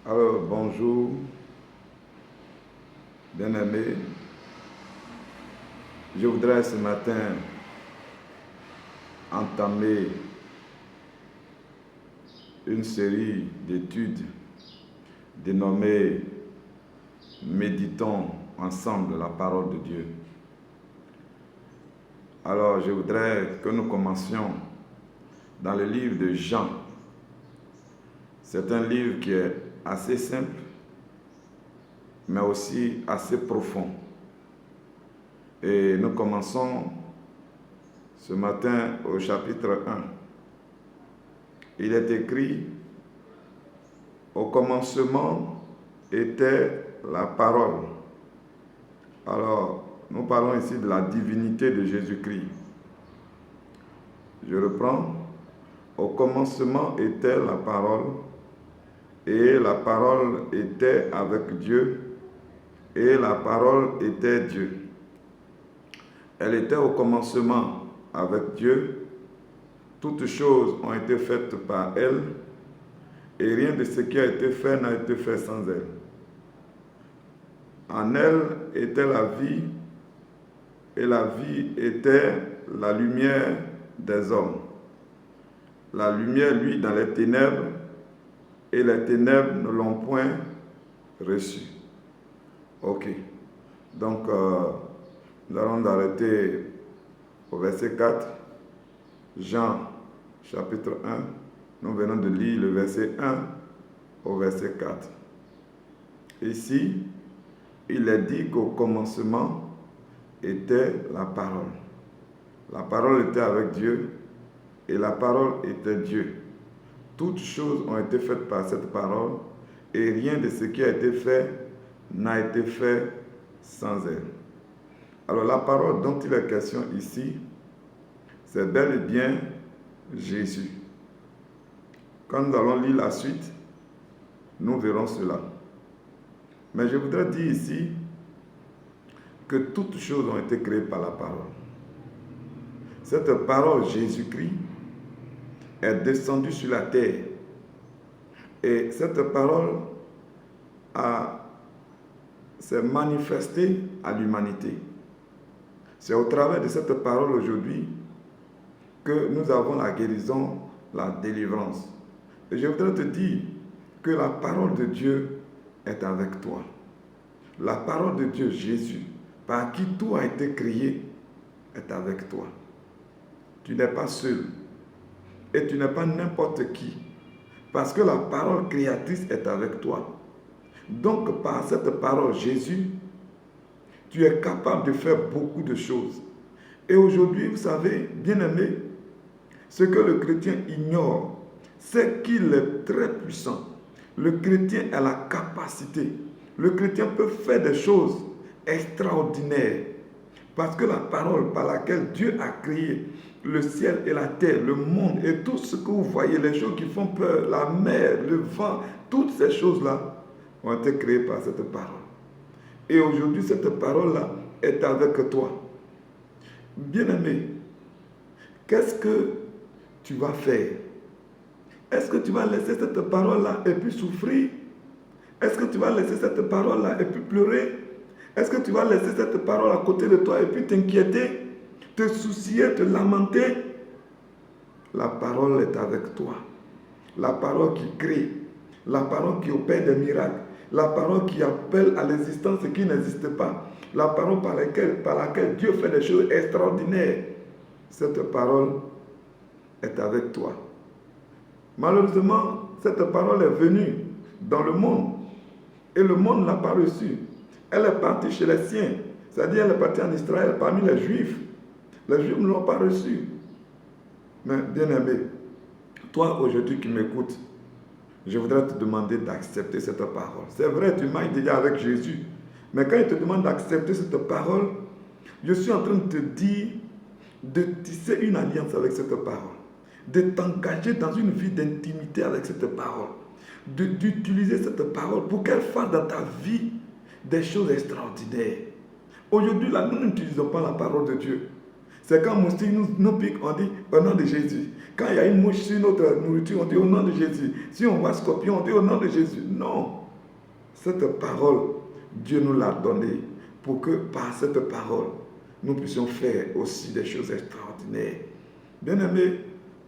Alors, bonjour, bien-aimés. Je voudrais ce matin entamer une série d'études dénommée Méditons ensemble la parole de Dieu. Alors, je voudrais que nous commencions dans le livre de Jean. C'est un livre qui est assez simple, mais aussi assez profond. Et nous commençons ce matin au chapitre 1. Il est écrit: au commencement était la parole. Alors, nous parlons ici de la divinité de Jésus-Christ. Je reprends. Au commencement était la parole, et la parole était avec Dieu, et la parole était Dieu. Elle était au commencement avec Dieu. Toutes choses ont été faites par elle, et rien de ce qui a été fait n'a été fait sans elle. En elle était la vie, et la vie était la lumière des hommes. La lumière, lui, dans les ténèbres, et les ténèbres ne l'ont point reçue. Ok. Donc, nous allons arrêter au verset 4. Jean, chapitre 1. Nous venons de lire le verset 1 au verset 4. Ici, il est dit qu'au commencement était la parole. La parole était avec Dieu et la parole était Dieu. Toutes choses ont été faites par cette parole et rien de ce qui a été fait n'a été fait sans elle. Alors la parole dont il est question ici, c'est bel et bien Jésus. Quand nous allons lire la suite, nous verrons cela. Mais je voudrais dire ici que toutes choses ont été créées par la parole. Cette parole, Jésus-Christ, est descendue sur la terre. Et cette parole s'est manifestée à l'humanité. C'est au travers de cette parole aujourd'hui que nous avons la guérison, la délivrance. Et je voudrais te dire que la parole de Dieu est avec toi. La parole de Dieu, Jésus, par qui tout a été créé, est avec toi. Tu n'es pas seul. Et tu n'es pas n'importe qui. Parce que la parole créatrice est avec toi. Donc, par cette parole, Jésus, tu es capable de faire beaucoup de choses. Et aujourd'hui, vous savez, bien-aimés, ce que le chrétien ignore, c'est qu'il est très puissant. Le chrétien a la capacité. Le chrétien peut faire des choses extraordinaires. Parce que la parole par laquelle Dieu a créé le ciel et la terre, le monde et tout ce que vous voyez, les choses qui font peur, la mer, le vent, toutes ces choses-là ont été créées par cette parole. Et aujourd'hui, cette parole-là est avec toi. Bien-aimé, qu'est-ce que tu vas faire? Est-ce que tu vas laisser cette parole-là et puis souffrir? Est-ce que tu vas laisser cette parole-là et puis pleurer? Est-ce que tu vas laisser cette parole à côté de toi et puis t'inquiéter, te soucier, te lamenter? La parole est avec toi. La parole qui crée, la parole qui opère des miracles, la parole qui appelle à l'existence ce qui n'existe pas, la parole par laquelle Dieu fait des choses extraordinaires. Cette parole est avec toi. Malheureusement, cette parole est venue dans le monde et le monde ne l'a pas reçue. Elle est partie chez les siens, c'est-à-dire elle est partie en Israël parmi les Juifs. Les Juifs ne l'ont pas reçue. Mais bien-aimé, toi aujourd'hui qui m'écoutes, je voudrais te demander d'accepter cette parole. C'est vrai, tu m'as déjà avec Jésus. Mais quand il te demande d'accepter cette parole, je suis en train de te dire de tisser une alliance avec cette parole. De t'engager dans une vie d'intimité avec cette parole. D'utiliser cette parole pour qu'elle fasse dans ta vie des choses extraordinaires. Aujourd'hui, là, nous n'utilisons pas la parole de Dieu. C'est quand Moustique nous pique, on dit au nom de Jésus. Quand il y a une mouche sur notre nourriture, on dit au nom de Jésus. Si on voit scorpion, on dit au nom de Jésus. Non. Cette parole, Dieu nous l'a donnée pour que par cette parole, nous puissions faire aussi des choses extraordinaires. Bien-aimés,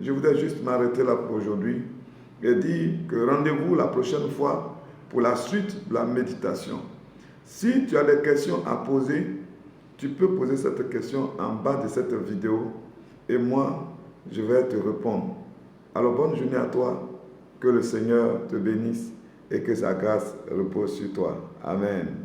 je voudrais juste m'arrêter là pour aujourd'hui et dire que rendez-vous la prochaine fois pour la suite de la méditation. Si tu as des questions à poser, tu peux poser cette question en bas de cette vidéo et moi, je vais te répondre. Alors, bonne journée à toi, que le Seigneur te bénisse et que sa grâce repose sur toi. Amen.